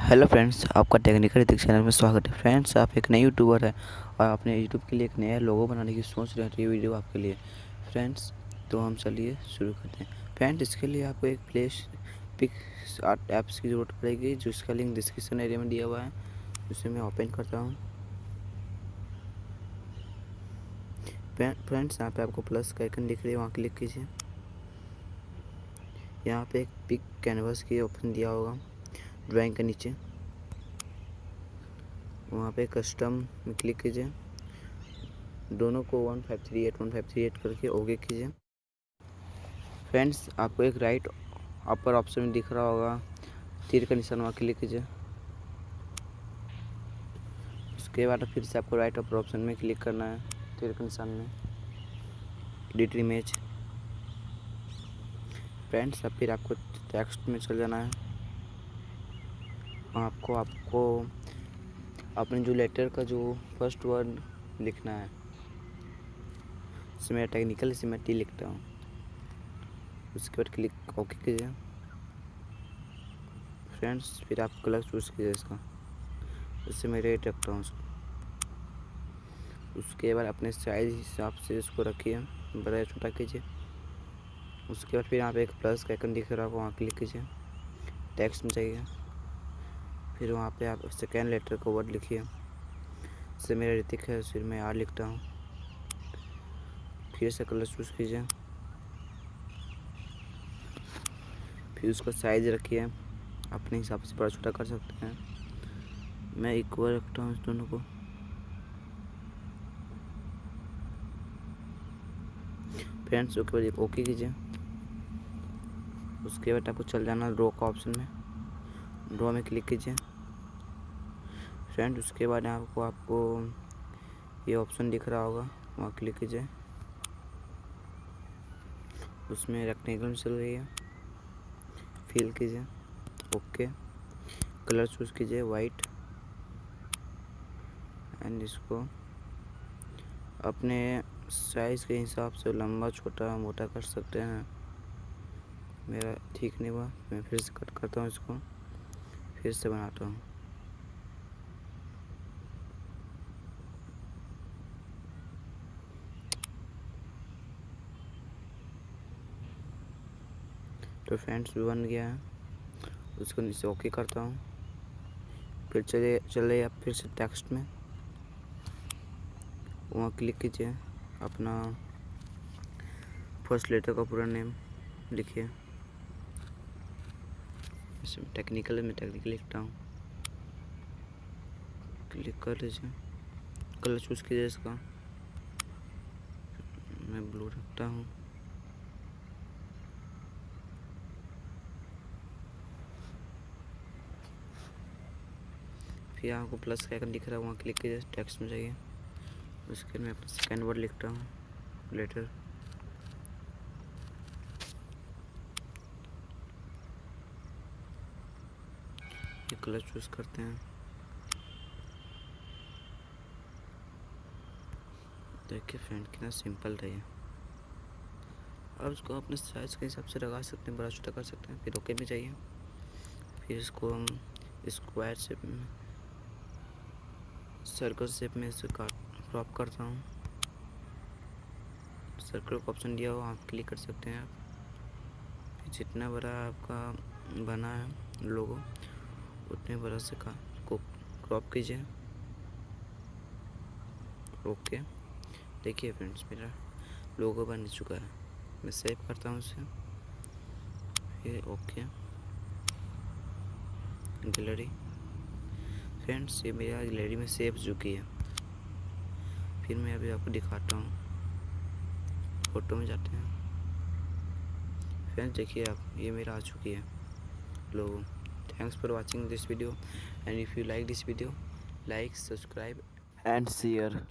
Hello friends, आपका technical ethics channel में स्वागत है। फ्रेंड्स, आप एक नए यूट्यूबर है और आपने यूट्यूब के लिए एक नया लोगो बनाने की सोच रहे हैं, तो ये वीडियो आपके लिए। फ्रेंड्स, तो हम चलिए शुरू करते हैं। फ्रेंड्स, इसके लिए आपको एक पिक आर्ट ऐप्स की ज़रूरत पड़ेगी, जिसका लिंक डिस्क्रिप्शन एरिया में दिया हुआ है। उसे मैं ओपन करता हूँ। फ्रेंड्स, यहाँ पे आपको प्लस का आइकन दिख रही है, वहाँ क्लिक कीजिए। यहाँ पे एक पिक कैनवास की ऑप्शन दिया होगा ड्राइंग के नीचे, वहाँ पे कस्टम में क्लिक कीजिए। दोनों को 1538 करके ओके कीजिए। फ्रेंड्स, आपको एक राइट अपर ऑप्शन में दिख रहा होगा तीर का निशान, वहाँ क्लिक कीजिए। उसके बाद फिर से आपको राइट अपर ऑप्शन में क्लिक करना है, तीर के निशान में एडिट इमेज। फ्रेंड्स, अब फिर आपको टेक्स्ट में चल जाना है। आपको अपने जो लेटर का जो फर्स्ट वर्ड लिखना है, मेरा टेक्निकल से मैं टी लिखता हूँ। उसके बाद क्लिक ओके कीजिए। फ्रेंड्स, फिर आप कलर चूज़ कीजिए इसका, इससे मैं रेड रखता हूँ उसको। उसके बाद अपने साइज हिसाब से इसको रखिए, बड़ा या छोटा कीजिए। उसके बाद फिर यहाँ पे एक प्लस का आइकन दिख रहा है, वहाँ क्लिक कीजिए। टेक्स्ट में जाइए, फिर वहाँ पे आप सेकेंड लेटर का वर्ड लिखिए। इससे मेरा ऋतिक है, फिर मैं आर लिखता हूँ। फिर से कलर चूज़ कीजिए, फिर उसका साइज रखिए, अपने हिसाब से बड़ा छोटा कर सकते हैं। मैं इक्वल रखता हूँ इस दोनों को। फ्रेंड्स, उसके बाद ओके कीजिए। उसके बाद आपको चल जाना ड्रॉ का ऑप्शन में, ड्रॉ में क्लिक कीजिए। फ्रेंड्स, उसके बाद आपको ये ऑप्शन दिख रहा होगा, वहाँ क्लिक कीजिए। उसमें रेक्टेंगल चल रही है, फिल कीजिए, ओके। कलर चूज़ कीजिए वाइट, एंड इसको अपने साइज़ के हिसाब से लंबा छोटा मोटा कर सकते हैं। मेरा ठीक नहीं हुआ, मैं फिर से कट करता हूँ इसको, फिर से बनाता हूँ। तो फ्रेंड्स, बन गया है। उसको नीचे ओके करता हूँ। फिर चले आप फिर से टेक्स्ट में, वहाँ क्लिक कीजिए। अपना फर्स्ट लेटर का पूरा नेम लिखिए। इसमें टेक्निकल लिखता हूँ, क्लिक कर लीजिए। कलर चूज़ कीजिए इसका, मैं ब्लू रखता हूँ। फिर आपको प्लस का आइकन दिख रहा है, वहाँ क्लिक कीजिए, टेक्स्ट में जाइए। उसके मैं अपना सेकेंड वर्ड लिखता हूँ, लेटर। ये कलर चूज़ करते हैं। देखिए फ्रेंड, कितना सिंपल रही है। अब इसको अपने साइज़ के हिसाब से लगा सकते हैं, बड़ा छोटा कर सकते हैं। फिर ओके में जाइए। फिर इसको हम स्क्वायर शेप में, सर्कल शेप में इसे क्रॉप करता हूँ। सर्कल का ऑप्शन दिया हुआ, आप क्लिक कर सकते हैं। आप फिर जितना बड़ा आपका बना है लोगो, उतने बड़ा से को क्रॉप कीजिए, ओके। देखिए फ्रेंड्स, मेरा लोगो बन चुका है। मैं सेव करता हूँ इसे, फिर ओके, गैलरी। फ्रेंड्स, ये मेरा गैलरी में सेव चुकी है। फिर मैं अभी आपको दिखाता हूँ, फोटो में जाते हैं। फ्रेंड्स, देखिए आप, ये मेरा आ चुकी है लोगो। Thanks for watching this video, and if you like this video, like, subscribe and share.